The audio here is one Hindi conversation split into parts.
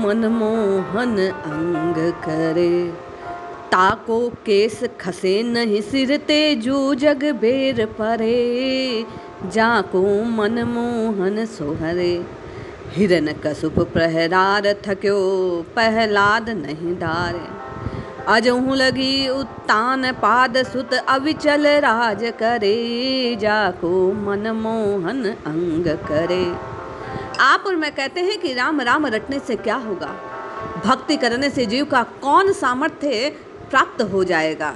मनमोहन अंग करे। ताको केस खसे नहीं सिर ते जो जग बेर परे। जाको मनमोहन सोहरे। हिरन कसुप प्रहरार थक्यो पहलाद नहीं डारे। अजहू लगी उत्तान पाद सुत अविचल राज करे। जाको मनमोहन अंग करे। आप और मैं कहते हैं कि राम राम रटने से क्या होगा, भक्ति करने से जीव का कौन सामर्थ्य प्राप्त हो जाएगा,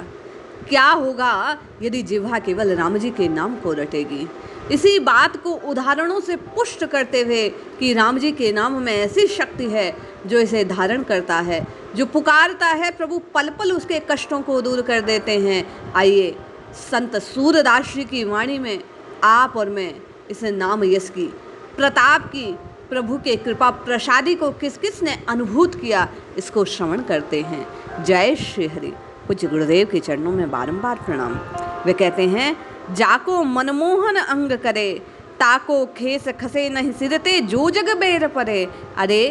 क्या होगा यदि जिह्वा केवल राम जी के नाम को रटेगी। इसी बात को उदाहरणों से पुष्ट करते हुए कि राम जी के नाम में ऐसी शक्ति है जो इसे धारण करता है, जो पुकारता है प्रभु पल पल उसके कष्टों को दूर कर देते हैं। आइए संत सूरदास जी की वाणी में आप और मैं इस नाम यश की, प्रताप की, प्रभु के कृपा प्रसादी को किस किस ने अनुभूत किया, इसको श्रवण करते हैं। जय श्री हरि। पूज्य गुरुदेव के चरणों में बारंबार प्रणाम। वे कहते हैं, जाको मनमोहन अंग करे, ताको खेस खसे नहीं सिरते जो जग बेर परे। अरे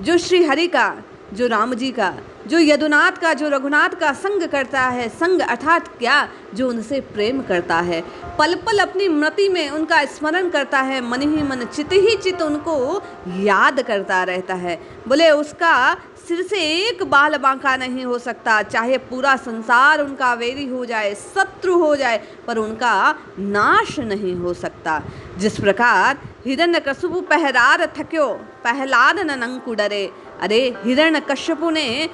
जो श्री हरि का, जो राम जी का, जो यदुनाथ का, जो रघुनाथ का संग करता है, संग अर्थात क्या, जो उनसे प्रेम करता है, पल पल अपनी मृति में उनका स्मरण करता है, मन ही मन चित ही चित उनको याद करता रहता है, बोले उसका सिर से एक बाल बांका नहीं हो सकता। चाहे पूरा संसार उनका वेरी हो जाए, शत्रु हो जाए, पर उनका नाश नहीं हो सकता। जिस प्रकार हिरण्यकशिपु पहरार थक्यो पहलाद न नंकु डरे। अरे हिरण्यकशिपु ने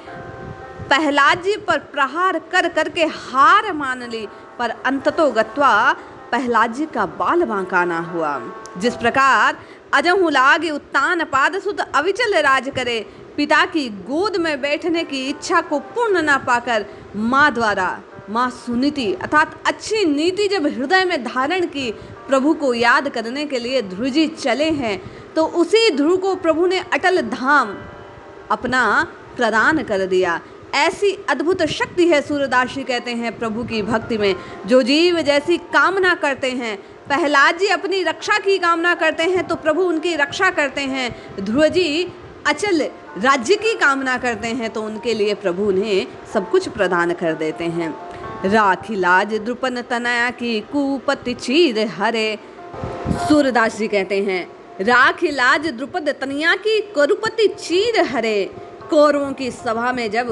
प्रहलाद जी पर प्रहार कर करके हार मान ली, पर अंततो गत्वा प्रहलाद जी का बाल बांका ना हुआ। जिस प्रकार अजहू लागे उत्तान पाद सुत अविचल राज करे। पिता की गोद में बैठने की इच्छा को पूर्ण ना पाकर माँ द्वारा, माँ सुनीति अर्थात अच्छी नीति जब हृदय में धारण की, प्रभु को याद करने के लिए ध्रुव जी चले हैं, तो उसी ध्रुव को प्रभु ने अटल धाम अपना प्रदान कर दिया। ऐसी अद्भुत शक्ति है, सूरदास जी कहते हैं, प्रभु की भक्ति में। जो जीव जैसी कामना करते हैं, प्रहलाद जी अपनी रक्षा की कामना करते हैं तो प्रभु उनकी रक्षा करते हैं। ध्रुव जी अचल राज्य की कामना करते हैं तो उनके लिए प्रभु उन्हें सब कुछ प्रदान कर देते हैं। राखी लाज द्रुपन तनया की कुपति चीर हरे। सूरदास जी कहते हैं, राखी लाज द्रुपद तनया की कुरुपति चीर हरे। कौरवों की सभा में जब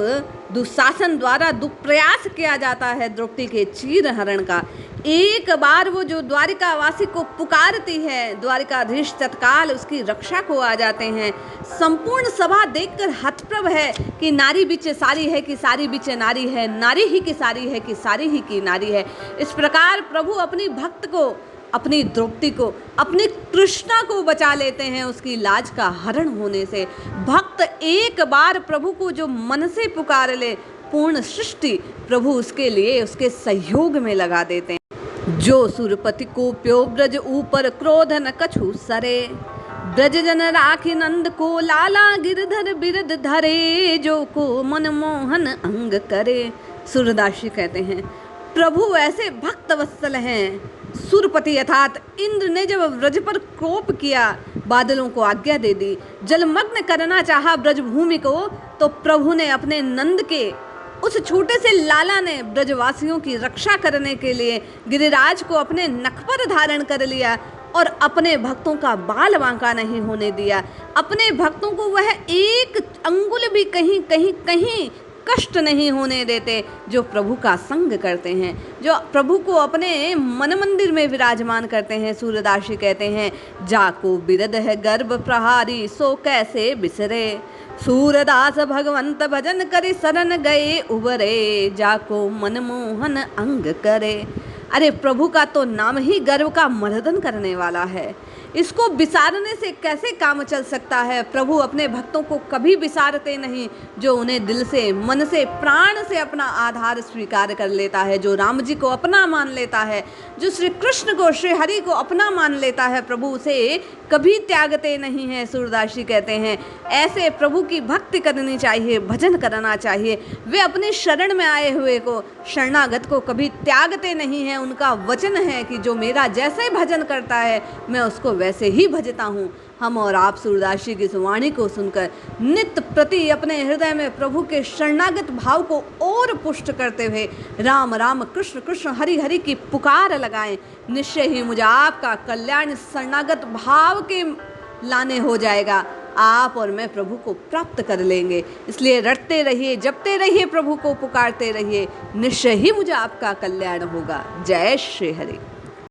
दुशासन द्वारा दुष्प्रयास किया जाता है द्रौपदी के चीर हरण का, एक बार वो जो द्वारिकावासी को पुकारती है, द्वारिकाधीश तत्काल उसकी रक्षा को आ जाते हैं। संपूर्ण सभा देखकर हतप्रभ है कि नारी बीच सारी है कि सारी बीच नारी है, नारी ही की सारी है कि सारी ही की नारी है। इस प्रकार प्रभु अपनी भक्त को, अपनी द्रौपदी को, अपनी कृष्णा को बचा लेते हैं उसकी लाज का हरण होने से। भक्त एक बार प्रभु को जो मन से पुकार ले, पूर्ण सृष्टि प्रभु उसके लिए उसके सहयोग में लगा देते हैं। जो सुरपति को प्यो ब्रज ऊपर क्रोध न कछु सरे। ब्रज जन राखी नंद को लाला गिरधर बिरद धरे। जो को मनमोहन अंग करे। सूरदास जी कहते हैं, प्रभु ऐसे भक्त वत्सल हैं। सुरपति अर्थात इंद्र ने जब ब्रज पर कोप किया, बादलों को आज्ञा दे दी, जलमग्न करना चाहा ब्रजभूमि को, तो प्रभु ने अपने नंद के उस छोटे से लाला ने ब्रजवासियों की रक्षा करने के लिए गिरिराज को अपने नख पर धारण कर लिया और अपने भक्तों का बाल बांका नहीं होने दिया। अपने भक्तों को वह एक अंगुल भी कहीं कहीं कहीं कष्ट नहीं होने देते, जो प्रभु का संग करते हैं, जो प्रभु को अपने मन मंदिर में विराजमान करते हैं। सूरदास जी कहते हैं, जाको बिरद है गर्भ प्रहारी सो कैसे बिसरे। सूरदास भगवंत भजन करे शरण गए उबरे। जाको मनमोहन अंग करे। अरे प्रभु का तो नाम ही गर्व का मर्दन करने वाला है, इसको बिसारने से कैसे काम चल सकता है। प्रभु अपने भक्तों को कभी बिसारते नहीं, जो उन्हें दिल से, मन से, प्राण से अपना आधार स्वीकार कर लेता है, जो राम जी को अपना मान लेता है, जो श्री कृष्ण को, श्री हरि को अपना मान लेता है, प्रभु उसे कभी त्यागते नहीं हैं। सूरदास जी कहते हैं, ऐसे प्रभु की भक्ति करनी चाहिए, भजन करना चाहिए। वे अपने शरण में आए हुए को, शरणागत को कभी त्यागते नहीं हैं। उनका वचन है कि जो मेरा जैसे भजन करता है मैं उसको वैसे ही भजता हूँ। हम और आप सूरदास जी की इस वाणी को सुनकर नित्य प्रति अपने हृदय में प्रभु के शरणागत भाव को और पुष्ट करते हुए राम राम कृष्ण कृष्ण हरि हरि की पुकार लगाएं। निश्चय ही मुझे आपका कल्याण शरणागत भाव के लाने हो जाएगा। आप और मैं प्रभु को प्राप्त कर लेंगे। इसलिए रटते रहिए, जपते रहिए, प्रभु को पुकारते रहिए। निश्चय ही मुझे आपका कल्याण होगा। जय श्री हरि।